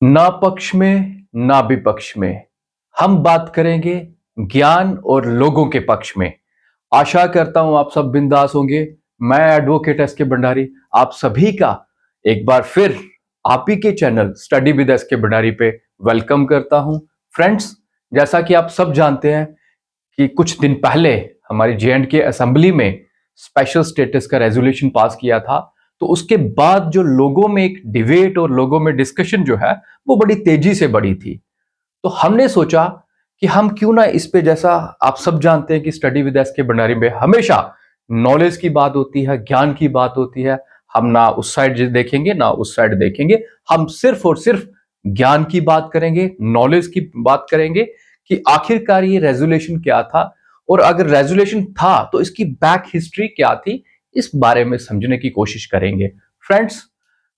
ना पक्ष में ना विपक्ष में हम बात करेंगे ज्ञान और लोगों के पक्ष में। आशा करता हूं आप सब बिंदास होंगे। मैं एडवोकेट एस के भंडारी आप सभी का एक बार फिर आप ही के चैनल स्टडी विद एस के भंडारी पे वेलकम करता हूं। फ्रेंड्स, जैसा कि आप सब जानते हैं कि कुछ दिन पहले हमारी जे.एंड.के असेंबली में स्पेशल स्टेटस का रेजोल्यूशन पास किया था। तो उसके बाद जो लोगों में एक डिबेट और लोगों में डिस्कशन जो है वो बड़ी तेजी से बढ़ी थी। तो हमने सोचा कि हम क्यों ना इस पे, जैसा आप सब जानते हैं कि स्टडी विद एस के भंडारी में हमेशा नॉलेज की बात होती है, ज्ञान की बात होती है। हम ना उस साइड देखेंगे ना उस साइड देखेंगे, हम सिर्फ और सिर्फ ज्ञान की बात करेंगे, नॉलेज की बात करेंगे कि आखिरकार ये रेजोल्यूशन क्या था, और अगर रेजोल्यूशन था तो इसकी बैक हिस्ट्री क्या थी, इस बारे में समझने की कोशिश करेंगे। फ्रेंड्स,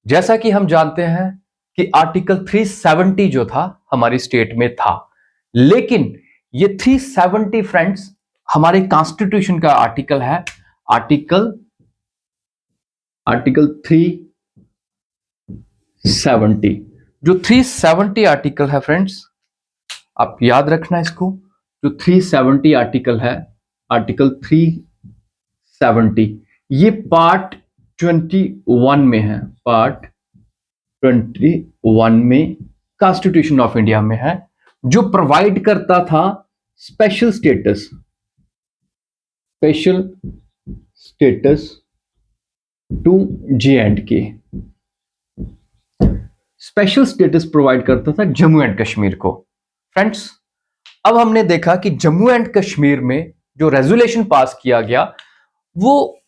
जैसा कि हम जानते हैं कि आर्टिकल 370 जो था हमारी स्टेट में था, लेकिन ये 370 फ्रेंड्स हमारे कॉन्स्टिट्यूशन का आर्टिकल है। आर्टिकल आर्टिकल 370, जो 370 आर्टिकल है फ्रेंड्स, आप याद रखना इसको। जो 370 आर्टिकल है, आर्टिकल 370, ये पार्ट 21 में है, पार्ट 21 में कॉन्स्टिट्यूशन ऑफ इंडिया में है, जो प्रोवाइड करता था special status to J and K. Special status provide करता था जम्मू एंड कश्मीर को। फ्रेंड्स, अब हमने देखा कि जम्मू एंड कश्मीर में जो रेजोल्यूशन पास किया गया वो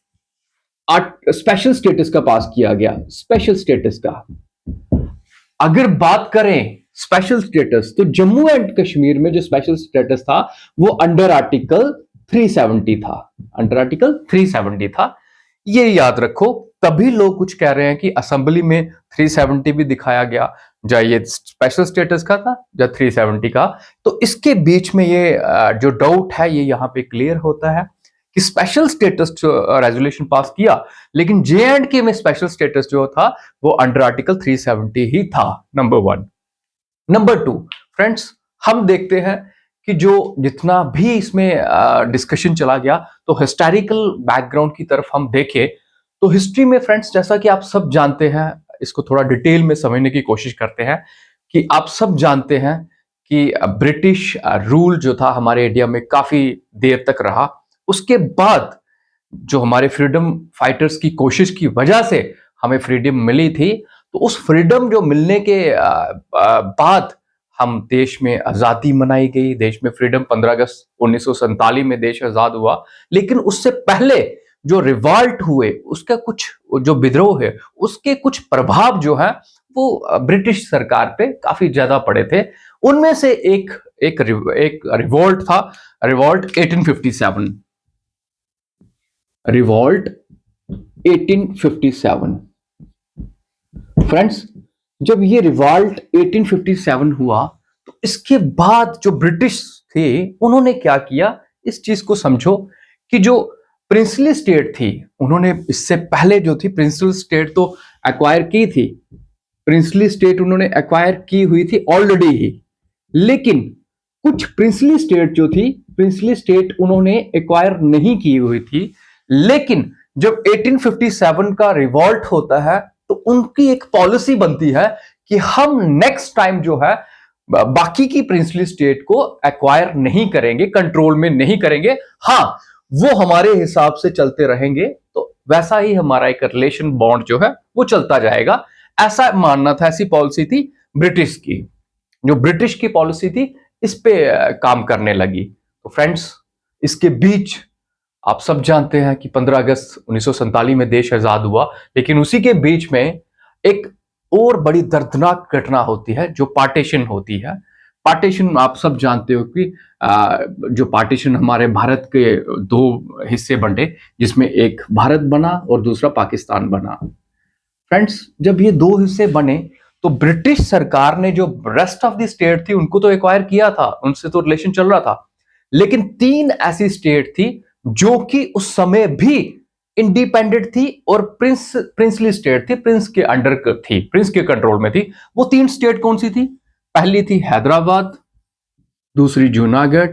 स्पेशल स्टेटस का पास किया गया। स्पेशल स्टेटस का अगर बात करें स्पेशल स्टेटस, तो जम्मू एंड कश्मीर में जो स्पेशल स्टेटस था वो अंडर आर्टिकल 370 था। अंडर आर्टिकल 370 था, ये याद रखो। तभी लोग कुछ कह रहे हैं कि असेंबली में 370 भी दिखाया गया, या ये स्पेशल स्टेटस का था या 370 का। तो इसके बीच में ये जो डाउट है ये यहाँ पे क्लियर होता है कि स्पेशल स्टेटस रेजोल्यूशन पास किया, लेकिन जे.एंड.के में स्पेशल स्टेटस जो था वो अंडर आर्टिकल 370 ही था। नंबर 1। नंबर 2, फ्रेंड्स, हम देखते हैं कि जो जितना भी इसमें डिस्कशन चला गया, तो हिस्टोरिकल बैकग्राउंड की तरफ हम देखें तो हिस्ट्री में फ्रेंड्स, जैसा कि आप सब जानते हैं, इसको थोड़ा डिटेल में समझने की कोशिश करते हैं कि आप सब जानते हैं कि ब्रिटिश रूल जो था हमारे इंडिया में काफी देर तक रहा। उसके बाद जो हमारे फ्रीडम फाइटर्स की कोशिश की वजह से हमें फ्रीडम मिली थी, तो उस फ्रीडम जो मिलने के बाद हम देश में आजादी मनाई गई, देश में फ्रीडम 15 अगस्त 1947 में देश आजाद हुआ। लेकिन उससे पहले जो रिवॉल्ट हुए, उसका कुछ जो विद्रोह है, उसके कुछ प्रभाव जो है वो ब्रिटिश सरकार पे काफी ज्यादा पड़े थे। उनमें से एक रिवॉल्ट था, रिवॉल्ट 1857। रिवॉल्ट 1857। फ्रेंड्स, जब ये रिवॉल्ट 1857 हुआ, तो इसके बाद जो ब्रिटिश थे उन्होंने क्या किया, इस चीज को समझो कि जो प्रिंसली स्टेट थी, उन्होंने इससे पहले जो थी प्रिंसली स्टेट तो एक्वायर की थी, प्रिंसली स्टेट उन्होंने एक्वायर की हुई थी ऑलरेडी ही। लेकिन कुछ प्रिंसली स्टेट जो थी, प्रिंसली स्टेट उन्होंने एक्वायर नहीं की हुई थी। लेकिन जब 1857 का रिवॉल्ट होता है, तो उनकी एक पॉलिसी बनती है कि हम नेक्स्ट टाइम जो है बाकी की प्रिंसली स्टेट को एक्वायर नहीं करेंगे, कंट्रोल में नहीं करेंगे। हाँ, वो हमारे हिसाब से चलते रहेंगे, तो वैसा ही हमारा एक रिलेशन बॉन्ड जो है वो चलता जाएगा। ऐसा मानना था, ऐसी पॉलिसी थी ब्रिटिश की। जो ब्रिटिश की पॉलिसी थी इस पे काम करने लगी। तो फ्रेंड्स, इसके बीच आप सब जानते हैं कि 15 अगस्त 1947 में देश आजाद हुआ, लेकिन उसी के बीच में एक और बड़ी दर्दनाक घटना होती है, जो पार्टीशन होती है। पार्टीशन आप सब जानते हो कि जो पार्टीशन हमारे भारत के दो हिस्से बंटे, जिसमें एक भारत बना और दूसरा पाकिस्तान बना। फ्रेंड्स, जब ये दो हिस्से बने, तो ब्रिटिश सरकार ने जो रेस्ट ऑफ द स्टेट थी उनको तो एक्वायर किया था, उनसे तो रिलेशन चल रहा था। लेकिन 3 ऐसी स्टेट थी जो कि उस समय भी इंडिपेंडेंट थी और प्रिंसली स्टेट थी, प्रिंस के अंडर थी, प्रिंस के कंट्रोल में थी। वो 3 स्टेट कौन सी थी? पहली थी हैदराबाद, दूसरी जूनागढ़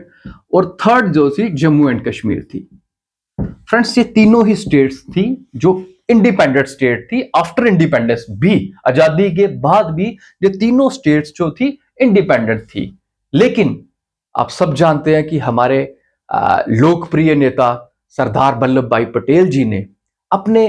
और थर्ड जो थी जम्मू एंड कश्मीर थी। फ्रेंड्स, ये तीनों ही स्टेट्स थी जो इंडिपेंडेंट स्टेट थी। आफ्टर इंडिपेंडेंस भी, आजादी के बाद भी, ये तीनों स्टेट्स जो थी इंडिपेंडेंट थी। लेकिन आप सब जानते हैं कि हमारे लोकप्रिय नेता सरदार वल्लभ भाई पटेल जी ने अपने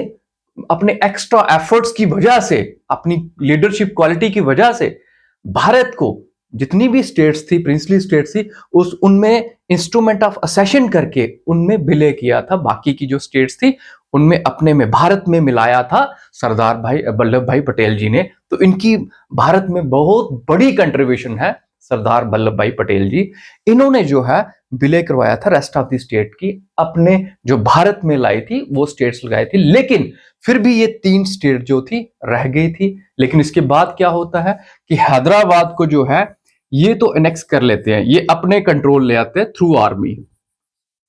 अपने एक्स्ट्रा एफर्ट्स की वजह से, अपनी लीडरशिप क्वालिटी की वजह से भारत को, जितनी भी स्टेट्स थी, प्रिंसली स्टेट्स थी, उनमें इंस्ट्रूमेंट ऑफ असेशन करके उनमें विलय किया था। बाकी की जो स्टेट्स थी उनमें अपने में, भारत में मिलाया था सरदार भाई वल्लभ भाई पटेल जी ने। तो इनकी भारत में बहुत बड़ी कंट्रीब्यूशन है, सरदार वल्लभ भाई पटेल जी। इन्होंने जो है विलय करवाया था रेस्ट ऑफ द स्टेट की, अपने जो भारत में लाई थी वो स्टेट्स लगाई थी। लेकिन फिर भी ये 3 स्टेट जो थी रह गई थी। लेकिन इसके बाद क्या होता है कि हैदराबाद को जो है ये तो एनेक्स कर लेते हैं, ये अपने कंट्रोल ले आते हैं थ्रू आर्मी,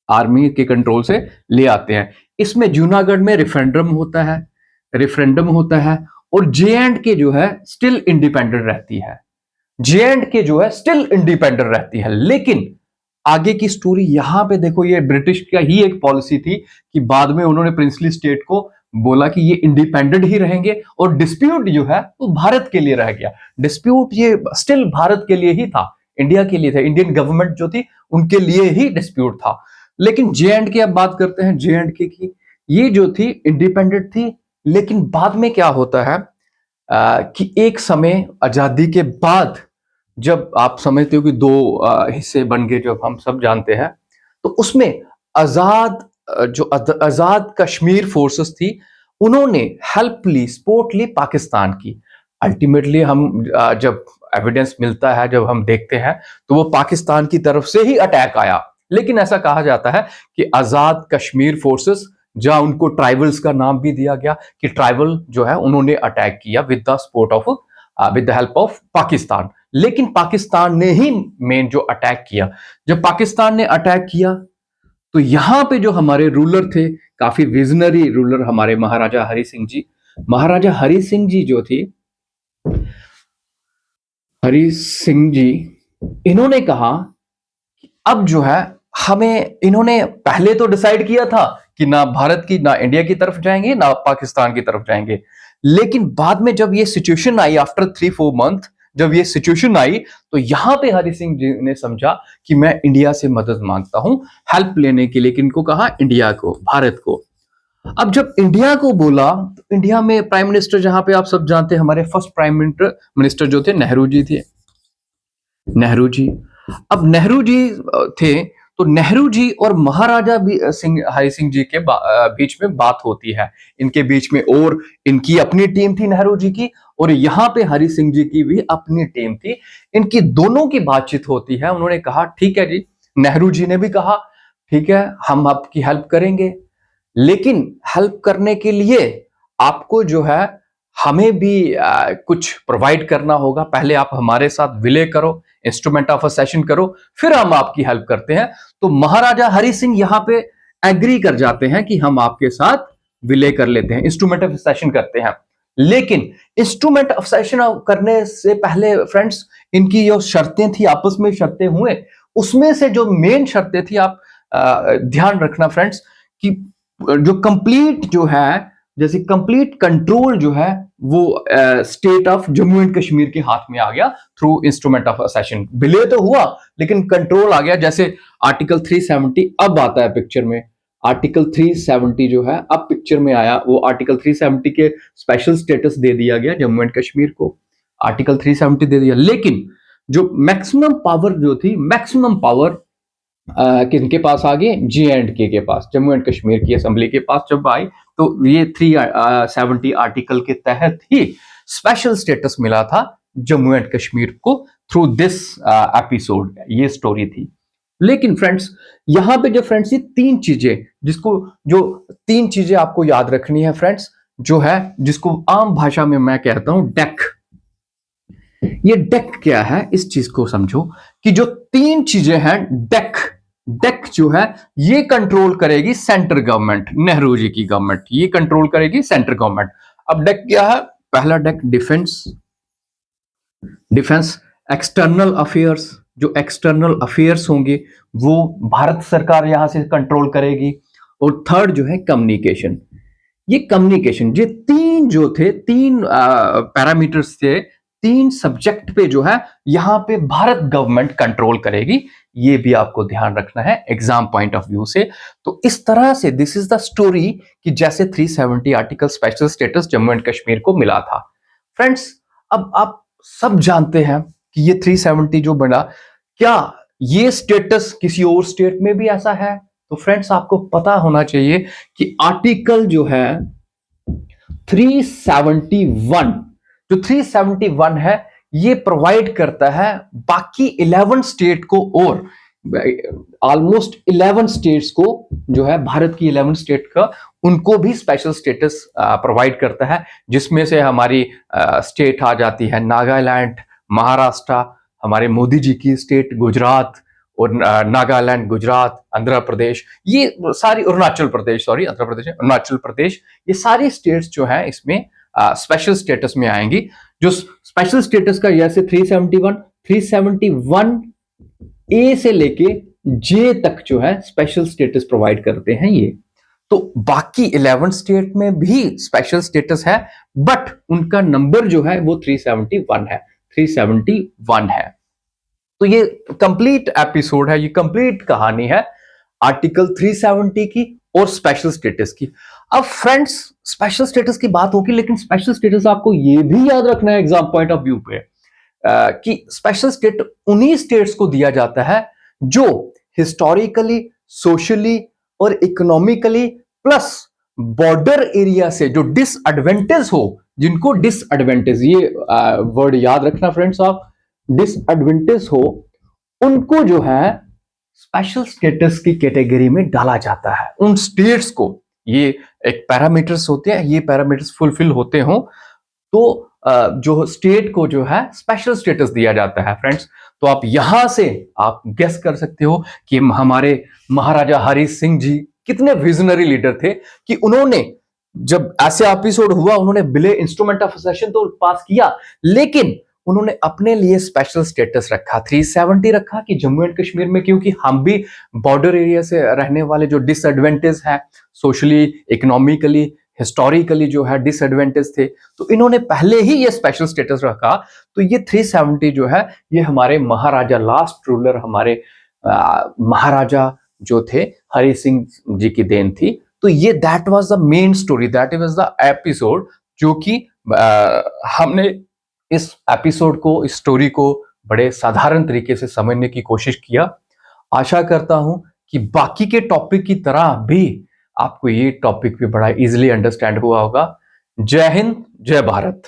आर्मी के कंट्रोल से ले आते हैं। इसमें जूनागढ़ में रेफरेंडम होता है और जे एंड के जो है स्टिल इंडिपेंडेंट रहती है, जे एंड के जो है स्टिल इंडिपेंडेंट रहती है। लेकिन आगे की स्टोरी यहां पे देखो, ये ब्रिटिश का ही एक पॉलिसी थी कि बाद में उन्होंने प्रिंसली स्टेट को बोला कि ये इंडिपेंडेंट ही रहेंगे और डिस्प्यूट जो है वो भारत के लिए रह गया। डिस्प्यूट ये स्टिल भारत के लिए ही था, इंडिया के लिए था, इंडियन गवर्नमेंट जो थी उनके लिए ही डिस्प्यूट था। लेकिन जे एंड के अब बात करते हैं जे एंड के की, ये जो थी इंडिपेंडेंट थी। लेकिन बाद में क्या होता है कि एक समय आजादी के बाद, जब आप समझते हो कि 2 हिस्से बन गए, जो हम सब जानते हैं, तो उसमें आजाद कश्मीर फोर्सेस थी, उन्होंने हेल्प ली, सपोर्ट ली पाकिस्तान की। अल्टीमेटली हम जब एविडेंस मिलता है, जब हम देखते हैं, तो वो पाकिस्तान की तरफ से ही अटैक आया। लेकिन ऐसा कहा जाता है कि आजाद कश्मीर फोर्सेस, जहां उनको ट्राइबल्स का नाम भी दिया गया कि ट्राइबल जो है उन्होंने अटैक किया with the support of, with the help of Pakistan. लेकिन पाकिस्तान ने ही मेन जो अटैक किया। जब पाकिस्तान ने अटैक किया तो यहां पे जो हमारे रूलर थे, काफी विजनरी रूलर, हमारे महाराजा हरि सिंह जी, महाराजा हरि सिंह जी जो थी, हरि सिंह जी, इन्होंने कहा कि अब जो है हमें, इन्होंने पहले तो डिसाइड किया था कि ना भारत की, ना इंडिया की तरफ जाएंगे, ना पाकिस्तान की तरफ जाएंगे। लेकिन बाद में जब ये सिचुएशन आई, आफ्टर 3-4 मंथ, जब ये सिचुएशन आई, तो यहां पे हरि सिंह जी ने समझा कि मैं इंडिया से मदद मांगता हूं हेल्प लेने के लिए। किनको कहा? इंडिया को, भारत को। अब जब इंडिया को बोला, तो इंडिया में प्राइम मिनिस्टर, जहां पे आप सब जानते हैं, हमारे फर्स्ट प्राइम मिनिस्टर जो थे नेहरू जी थे, नेहरू जी। अब नेहरू जी थे, तो नेहरू जी और महाराजा हरि सिंह जी के बीच में बात होती है, इनके बीच में। और इनकी अपनी टीम थी नेहरू जी की, और यहाँ पे हरि सिंह जी की भी अपनी टीम थी। इनकी दोनों की बातचीत होती है। उन्होंने कहा ठीक है जी, नेहरू जी ने भी कहा ठीक है, हम आपकी हेल्प करेंगे, लेकिन हेल्प करने के लिए आपको जो है हमें भी कुछ प्रोवाइड करना होगा। पहले आप हमारे साथ विलय करो, इंस्ट्रूमेंट ऑफ असेशन करो, फिर हम आपकी हेल्प करते हैं। तो महाराजा हरि सिंह यहां पे एग्री कर जाते हैं कि हम आपके साथ विलय कर लेते हैं, इंस्ट्रूमेंट ऑफ असेशन करते हैं। लेकिन इंस्ट्रूमेंट ऑफ असेशन करने से पहले फ्रेंड्स, इनकी जो शर्तें थी, आपस में शर्तें हुए, उसमें से जो मेन शर्तें थी, आप ध्यान रखना फ्रेंड्स, कि जो कंप्लीट जो है, जैसे कंप्लीट कंट्रोल जो है वो state of Jammu and Kashmir के हाथ में आ गया थ्रू इंस्ट्रूमेंट ऑफ असेशन। विलय तो हुआ लेकिन कंट्रोल आ गया। जैसे आर्टिकल 370 अब आता है पिक्चर में, आर्टिकल 370 जो है अब पिक्चर में आया, वो आर्टिकल 370 के स्पेशल स्टेटस दे दिया गया जम्मू एंड कश्मीर को, आर्टिकल 370 दे दिया। लेकिन जो मैक्सिमम पावर जो थी, मैक्सिमम पावर किनके पास आ गए? जे के पास, जम्मू एंड कश्मीर की असेंबली के पास जब आई, तो ये 370 आर्टिकल के तहत ही स्पेशल स्टेटस मिला था जम्मू एंड कश्मीर को थ्रू दिस एपिसोड। ये स्टोरी थी। लेकिन फ्रेंड्स, यहां पे जो फ्रेंड्स, ये 3 चीजें, जो 3 चीजें आपको याद रखनी है फ्रेंड्स, जो है जिसको आम भाषा में मैं कहता हूं डेक। ये डेक क्या है, इस चीज को समझो कि जो 3 चीजें हैं डेक, डेक जो है ये कंट्रोल करेगी सेंट्रल गवर्नमेंट, नेहरू जी की गवर्नमेंट, ये कंट्रोल करेगी सेंट्रल गवर्नमेंट। अब डेक क्या है? पहला deck defence, defence external affairs, जो एक्सटर्नल अफेयर्स होंगे वो भारत सरकार यहां से कंट्रोल करेगी। और थर्ड जो है कम्युनिकेशन, ये कम्युनिकेशन, ये तीन जो थे, तीन पैरामीटर्स थे, तीन सब्जेक्ट पे जो है यहां पे भारत गवर्नमेंट कंट्रोल करेगी। ये भी आपको ध्यान रखना है एग्जाम पॉइंट ऑफ व्यू से। तो इस तरह से दिस इज द स्टोरी कि जैसे 370 article special status Jammu and Kashmir को मिला था। फ्रेंड्स, अब आप सब जानते हैं कि ये 370 जो बना, क्या ये स्टेटस किसी और स्टेट में भी ऐसा है? तो फ्रेंड्स, आपको पता होना चाहिए कि आर्टिकल जो है 371, जो 371 है, ये प्रोवाइड करता है बाकी 11 स्टेट को, और ऑलमोस्ट 11 स्टेट्स को, जो है भारत की 11 स्टेट का, उनको भी स्पेशल स्टेटस प्रोवाइड करता है, जिसमें से हमारी स्टेट आ जाती है नागालैंड, महाराष्ट्र, हमारे मोदी जी की स्टेट गुजरात, और नागालैंड, गुजरात, आंध्र प्रदेश, ये सारी, अरुणाचल प्रदेश, सॉरी आंध्र प्रदेश, अरुणाचल प्रदेश, ये सारी स्टेट्स जो है इसमें स्पेशल स्टेटस में आएंगी। जो स्पेशल स्टेटस का जैसे 371 ए से लेके जे तक जो है स्पेशल स्टेटस प्रोवाइड करते हैं ये। तो बाकी 11 स्टेट में भी स्पेशल स्टेटस है, बट उनका नंबर जो है वो 371 है, 371 है। तो ये कंप्लीट एपिसोड है, ये कंप्लीट कहानी है आर्टिकल 370 की और स्पेशल स्टेटस की। अब फ्रेंड्स, स्पेशल स्टेटस की बात होगी, लेकिन स्पेशल स्टेटस आपको ये भी याद रखना है एग्जाम पॉइंट ऑफ व्यू पे कि स्पेशल स्टेट उन्हीं स्टेट्स को दिया जाता है जो हिस्टोरिकली, सोशली और इकोनॉमिकली प्लस बॉर्डर एरिया से जो डिसएडवांटेज हो, जिनको डिसएडवांटेज, ये वर्ड याद रखना फ्रेंड्स आप, डिसएडवांटेज हो, उनको जो है स्पेशल स्टेटस की कैटेगरी में डाला जाता है। उन स्टेट्स को, ये एक पैरामीटर्स होते हैं, ये पैरामीटर्स फुलफिल होते हो तो जो स्टेट को जो है स्पेशल स्टेटस दिया जाता है फ्रेंड्स। तो आप यहां से आप गेस कर सकते हो कि हमारे महाराजा हरि सिंह जी कितने विजनरी लीडर थे कि उन्होंने, जब ऐसे एपिसोड हुआ, उन्होंने बिले इंस्ट्रूमेंट ऑफ सेशन तो पास किया, लेकिन उन्होंने अपने लिए स्पेशल स्टेटस रखा, 370 रखा कि जम्मू एंड कश्मीर में, क्योंकि हम भी बॉर्डर एरिया से रहने वाले जो डिसएडवांटेज है, सोशली, इकोनॉमिकली, हिस्टोरिकली जो है डिसएडवांटेज थे, तो इन्होंने पहले ही ये स्पेशल स्टेटस रखा। तो ये 370 जो है, ये हमारे महाराजा, लास्ट रूलर हमारे महाराजा जो थे हरि सिंह जी की देन थी। तो ये that was the main story, that was the episode, जो कि हमने इस एपिसोड को, इस स्टोरी को बड़े साधारण तरीके से समझने की कोशिश किया। आशा करता हूं कि बाकी के टॉपिक की तरह भी आपको ये टॉपिक भी बड़ा इजीली अंडरस्टैंड हुआ होगा। जय हिंद, जय भारत।